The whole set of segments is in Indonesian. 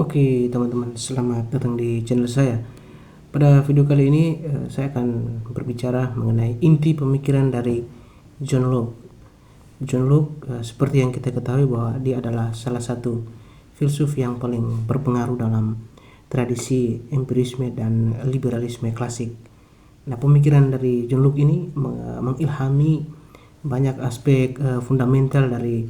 Oke teman-teman, selamat datang di channel saya. Pada video kali ini saya akan berbicara mengenai inti pemikiran dari John Locke. John Locke seperti yang kita ketahui bahwa dia adalah salah satu filsuf yang paling berpengaruh dalam tradisi empirisme dan liberalisme klasik. Nah, pemikiran dari John Locke ini mengilhami banyak aspek fundamental dari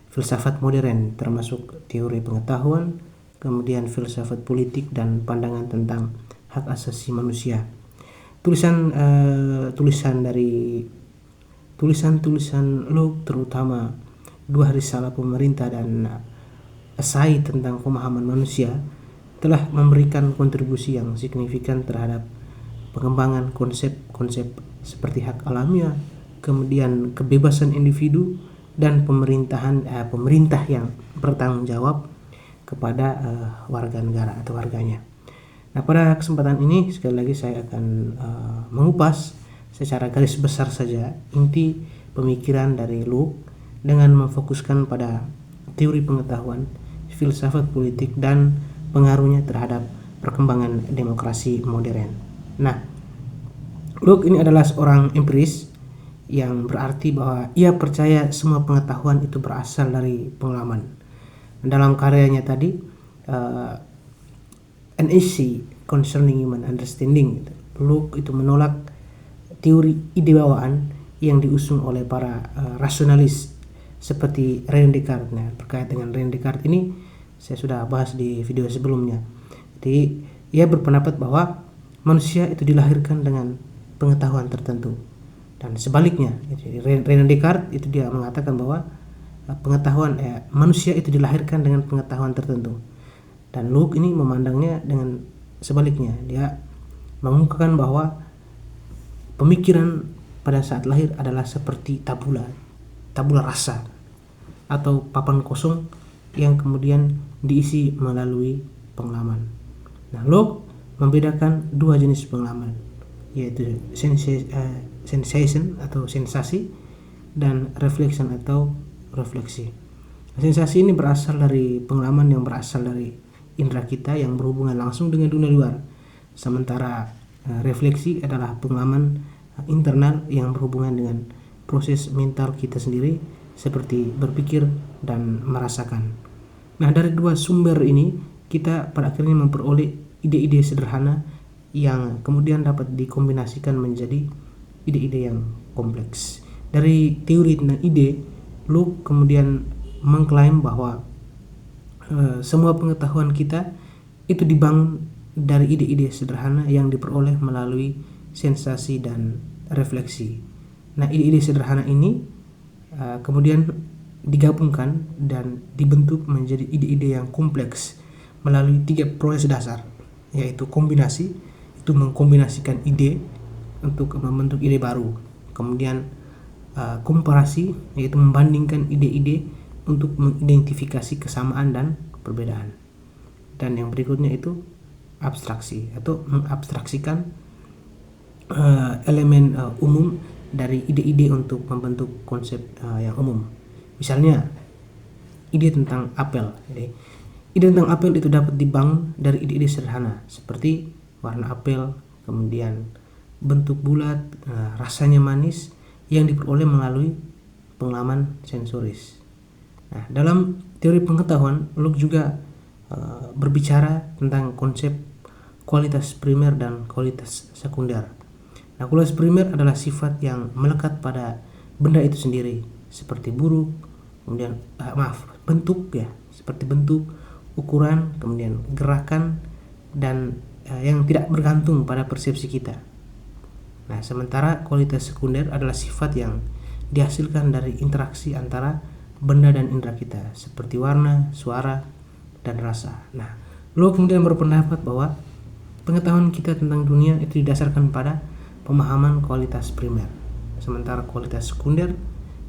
filsafat modern, termasuk teori pengetahuan, kemudian filsafat politik dan pandangan tentang hak asasi manusia. Tulisan Locke, terutama dua risalah pemerintah dan esai tentang pemahaman manusia, telah memberikan kontribusi yang signifikan terhadap pengembangan konsep-konsep seperti hak alamiah, kemudian kebebasan individu, dan pemerintah yang bertanggung jawab kepada warga negara atau warganya. Nah, pada kesempatan ini sekali lagi saya akan mengupas secara garis besar saja inti pemikiran dari Locke dengan memfokuskan pada teori pengetahuan, filsafat politik, dan pengaruhnya terhadap perkembangan demokrasi modern. Nah, Locke ini adalah seorang empiris, yang berarti bahwa ia percaya semua pengetahuan itu berasal dari pengalaman. Dalam karyanya tadi, An Essay Concerning Human Understanding, Locke itu menolak teori ide bawaan yang diusung oleh para rasionalis seperti René Descartes. Nah, terkait dengan René Descartes ini saya sudah bahas di video sebelumnya. Jadi ia berpendapat bahwa manusia itu dilahirkan dengan pengetahuan tertentu, dan sebaliknya. René Descartes itu dia mengatakan bahwa manusia itu dilahirkan dengan pengetahuan tertentu, dan Locke ini memandangnya dengan sebaliknya. Dia mengungkapkan bahwa pemikiran pada saat lahir adalah seperti tabula rasa atau papan kosong yang kemudian diisi melalui pengalaman. Nah, Locke membedakan dua jenis pengalaman, yaitu sensation atau sensasi dan reflection atau refleksi. Sensasi ini berasal dari pengalaman yang berasal dari indera kita yang berhubungan langsung dengan dunia luar, sementara refleksi adalah pengalaman internal yang berhubungan dengan proses mental kita sendiri, seperti berpikir dan merasakan. Nah, dari dua sumber ini kita pada akhirnya memperoleh ide-ide sederhana yang kemudian dapat dikombinasikan menjadi ide-ide yang kompleks. Dari teori tentang ide, Locke kemudian mengklaim bahwa semua pengetahuan kita itu dibangun dari ide-ide sederhana yang diperoleh melalui sensasi dan refleksi. Nah, ide-ide sederhana ini kemudian digabungkan dan dibentuk menjadi ide-ide yang kompleks melalui tiga proses dasar, yaitu kombinasi, itu mengkombinasikan ide untuk membentuk ide baru. Kemudian komparasi, yaitu membandingkan ide-ide untuk mengidentifikasi kesamaan dan perbedaan. Dan yang berikutnya itu abstraksi, atau mengabstraksikan elemen umum dari ide-ide untuk membentuk konsep yang umum. Misalnya ide tentang apel. Jadi, ide tentang apel itu dapat dibangun dari ide-ide sederhana seperti warna apel, kemudian bentuk bulat, rasanya manis, yang diperoleh melalui pengalaman sensoris. Nah, dalam teori pengetahuan, Locke juga berbicara tentang konsep kualitas primer dan kualitas sekunder. Nah, kualitas primer adalah sifat yang melekat pada benda itu sendiri, seperti buruk, kemudian bentuk, ya, seperti bentuk, ukuran, kemudian gerakan, dan yang tidak bergantung pada persepsi kita. Nah, sementara kualitas sekunder adalah sifat yang dihasilkan dari interaksi antara benda dan indera kita, seperti warna, suara, dan rasa. Nah, Locke kemudian berpendapat bahwa pengetahuan kita tentang dunia itu didasarkan pada pemahaman kualitas primer, sementara kualitas sekunder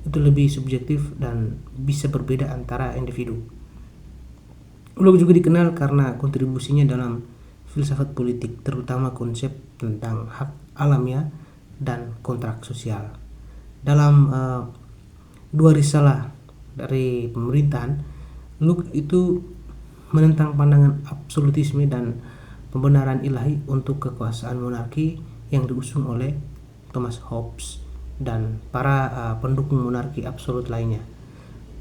itu lebih subjektif dan bisa berbeda antara individu. Locke juga dikenal karena kontribusinya dalam filsafat politik, terutama konsep tentang hak alamiah dan kontrak sosial. Dalam dua risalah dari pemerintahan, Locke itu menentang pandangan absolutisme dan pembenaran ilahi untuk kekuasaan monarki yang diusung oleh Thomas Hobbes dan para pendukung monarki absolut lainnya.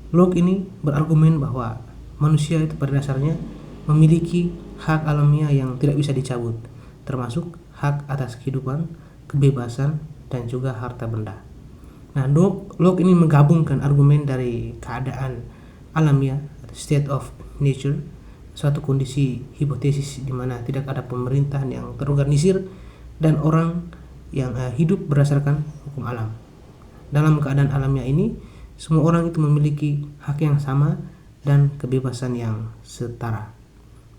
Locke ini berargumen bahwa manusia itu pada dasarnya memiliki hak alamiah yang tidak bisa dicabut, termasuk hak atas kehidupan, kebebasan, dan juga harta benda. Nah, Locke ini menggabungkan argumen dari keadaan alamiah, state of nature, suatu kondisi hipotesis di mana tidak ada pemerintahan yang terorganisir dan orang yang hidup berdasarkan hukum alam. Dalam keadaan alamiah ini, semua orang itu memiliki hak yang sama dan kebebasan yang setara,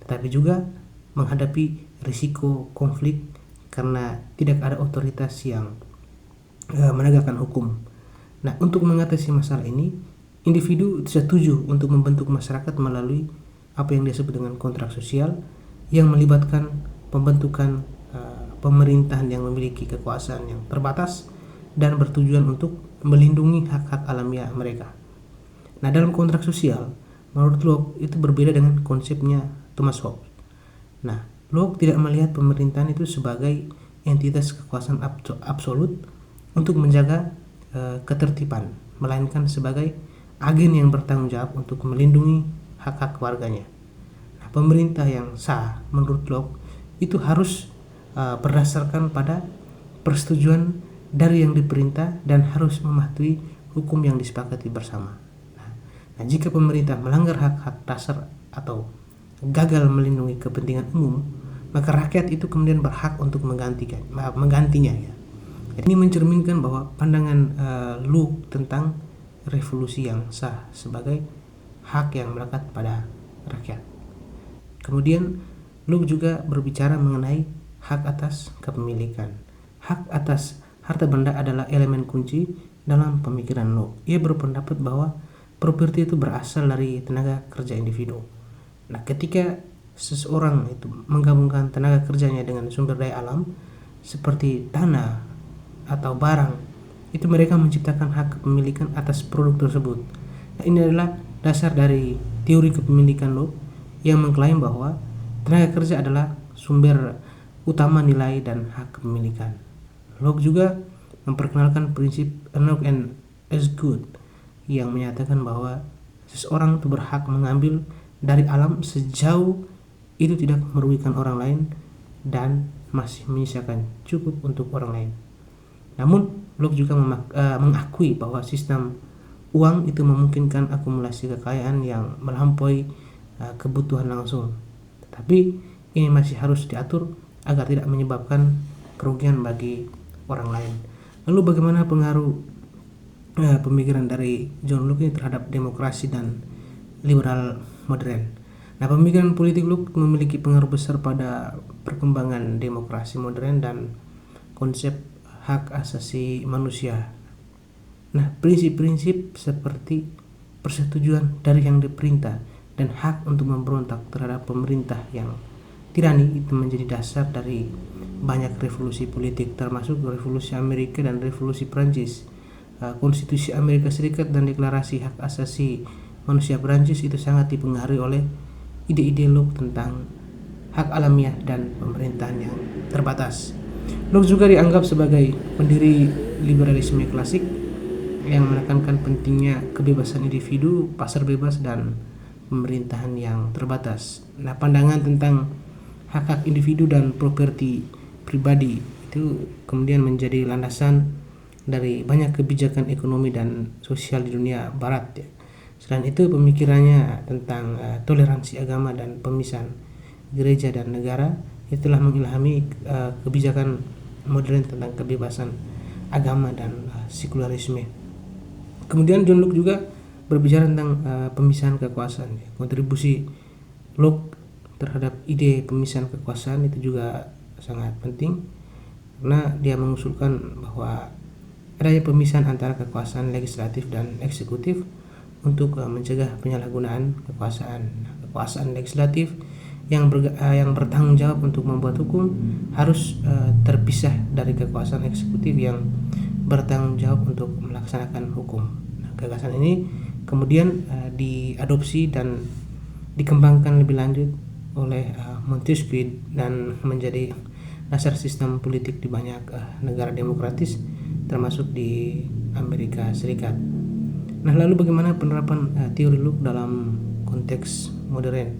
tetapi juga menghadapi risiko konflik karena tidak ada otoritas yang menegakkan hukum. Nah, untuk mengatasi masalah ini, individu setuju untuk membentuk masyarakat melalui apa yang disebut dengan kontrak sosial yang melibatkan pembentukan pemerintahan yang memiliki kekuasaan yang terbatas dan bertujuan untuk melindungi hak-hak alamiah mereka. Nah, dalam kontrak sosial, menurut Locke itu berbeda dengan konsepnya Thomas Hobbes. Nah, Locke tidak melihat pemerintahan itu sebagai entitas kekuasaan absolut untuk menjaga ketertiban, melainkan sebagai agen yang bertanggung jawab untuk melindungi hak-hak warganya. Nah, pemerintah yang sah menurut Locke itu harus berdasarkan pada persetujuan dari yang diperintah dan harus mematuhi hukum yang disepakati bersama. Nah, jika pemerintah melanggar hak-hak dasar atau gagal melindungi kepentingan umum, maka rakyat itu kemudian berhak untuk menggantinya. Ya. Ini mencerminkan bahwa pandangan Locke tentang revolusi yang sah sebagai hak yang melekat pada rakyat. Kemudian Locke juga berbicara mengenai hak atas kepemilikan. Hak atas harta benda adalah elemen kunci dalam pemikiran Locke. Ia berpendapat bahwa properti itu berasal dari tenaga kerja individu. Nah, ketika seseorang itu menggabungkan tenaga kerjanya dengan sumber daya alam seperti tanah atau barang, itu mereka menciptakan hak kepemilikan atas produk tersebut. Nah, ini adalah dasar dari teori kepemilikan Locke yang mengklaim bahwa tenaga kerja adalah sumber utama nilai dan hak kepemilikan. Locke juga memperkenalkan prinsip enough and as good yang menyatakan bahwa seseorang itu berhak mengambil dari alam sejauh itu tidak merugikan orang lain dan masih menyisakan cukup untuk orang lain. Namun Locke juga mengakui bahwa sistem uang itu memungkinkan akumulasi kekayaan yang melampaui kebutuhan langsung, tetapi ini masih harus diatur agar tidak menyebabkan kerugian bagi orang lain. Lalu bagaimana pengaruh pemikiran dari John Locke ini terhadap demokrasi dan liberal modern? Nah, pemikiran politik Locke memiliki pengaruh besar pada perkembangan demokrasi modern dan konsep hak asasi manusia. Nah, prinsip-prinsip seperti persetujuan dari yang diperintah dan hak untuk memberontak terhadap pemerintah yang tirani itu menjadi dasar dari banyak revolusi politik, termasuk revolusi Amerika dan revolusi Prancis. Konstitusi Amerika Serikat dan deklarasi hak asasi manusia Prancis itu sangat dipengaruhi oleh ide-ide Locke tentang hak alamiah dan pemerintahan yang terbatas. Locke juga dianggap sebagai pendiri liberalisme klasik yang menekankan pentingnya kebebasan individu, pasar bebas, dan pemerintahan yang terbatas. Nah, pandangan tentang hak-hak individu dan properti pribadi itu kemudian menjadi landasan dari banyak kebijakan ekonomi dan sosial di dunia barat. Ya. Selain itu, pemikirannya tentang toleransi agama dan pemisahan gereja dan negara itulah mengilhami kebijakan modern tentang kebebasan agama dan sekularisme. Kemudian John Locke juga berbicara tentang pemisahan kekuasaan. Kontribusi Locke terhadap ide pemisahan kekuasaan itu juga sangat penting karena dia mengusulkan bahwa adanya pemisahan antara kekuasaan legislatif dan eksekutif untuk mencegah penyalahgunaan kekuasaan. Kekuasaan legislatif yang bertanggung jawab untuk membuat hukum harus terpisah dari kekuasaan eksekutif yang bertanggung jawab untuk melaksanakan hukum. Nah, gagasan ini kemudian diadopsi dan dikembangkan lebih lanjut oleh Montesquieu dan menjadi dasar sistem politik di banyak negara demokratis termasuk di Amerika Serikat. Nah, lalu bagaimana penerapan teori Locke dalam konteks modern?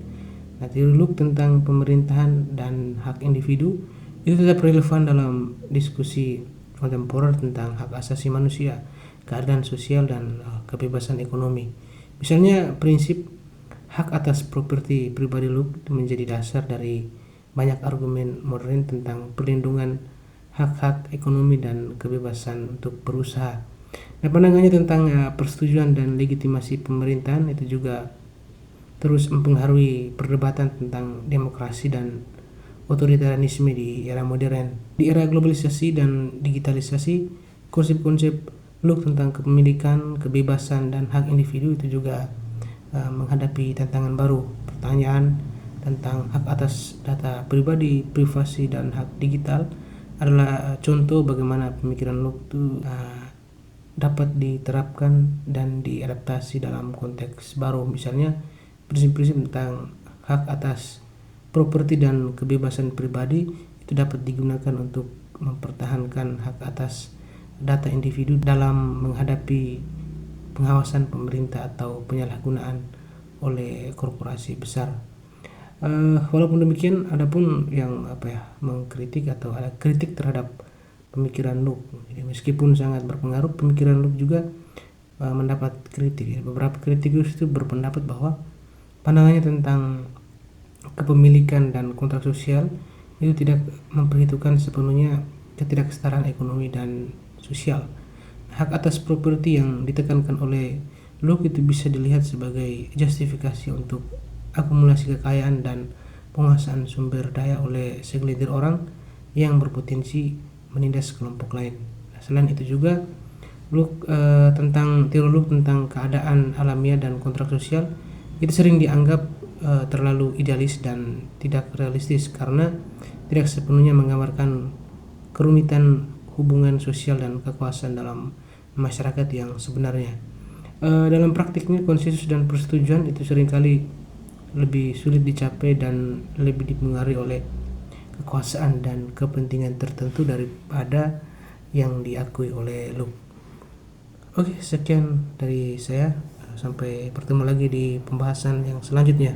Nah, teori Locke tentang pemerintahan dan hak individu itu tetap relevan dalam diskusi kontemporer tentang hak asasi manusia, keadilan sosial, dan kebebasan ekonomi. Misalnya, prinsip hak atas properti pribadi Locke menjadi dasar dari banyak argumen modern tentang perlindungan hak-hak ekonomi dan kebebasan untuk berusaha. Nah, pandangannya tentang persetujuan dan legitimasi pemerintahan itu juga terus mempengaruhi perdebatan tentang demokrasi dan otoritarianisme di era modern. Di era globalisasi dan digitalisasi, konsep-konsep Locke tentang kepemilikan, kebebasan, dan hak individu itu juga menghadapi tantangan baru. Pertanyaan tentang hak atas data pribadi, privasi, dan hak digital adalah contoh bagaimana pemikiran Locke itu dapat diterapkan dan diadaptasi dalam konteks baru. Misalnya, prinsip-prinsip tentang hak atas properti dan kebebasan pribadi itu dapat digunakan untuk mempertahankan hak atas data individu dalam menghadapi pengawasan pemerintah atau penyalahgunaan oleh korporasi besar. Walaupun demikian, ada pun yang mengkritik atau ada kritik terhadap pemikiran Locke. Jadi meskipun sangat berpengaruh, pemikiran Locke juga mendapat kritik. Beberapa kritikus itu berpendapat bahwa pandangannya tentang kepemilikan dan kontrak sosial itu tidak memperhitungkan sepenuhnya ketidaksetaraan ekonomi dan sosial. Hak atas properti yang ditekankan oleh Locke itu bisa dilihat sebagai justifikasi untuk akumulasi kekayaan dan penguasaan sumber daya oleh segelintir orang yang berpotensi menindas kelompok lain. Nah, selain itu juga teori Locke tentang keadaan alamiah dan kontrak sosial itu sering dianggap terlalu idealis dan tidak realistis karena tidak sepenuhnya menggambarkan kerumitan hubungan sosial dan kekuasaan dalam masyarakat yang sebenarnya. Dalam praktiknya, konsensus dan persetujuan itu seringkali lebih sulit dicapai dan lebih dipengaruhi oleh kekuasaan dan kepentingan tertentu daripada yang diakui oleh Locke. Oke, sekian dari saya. Sampai bertemu lagi di pembahasan yang selanjutnya.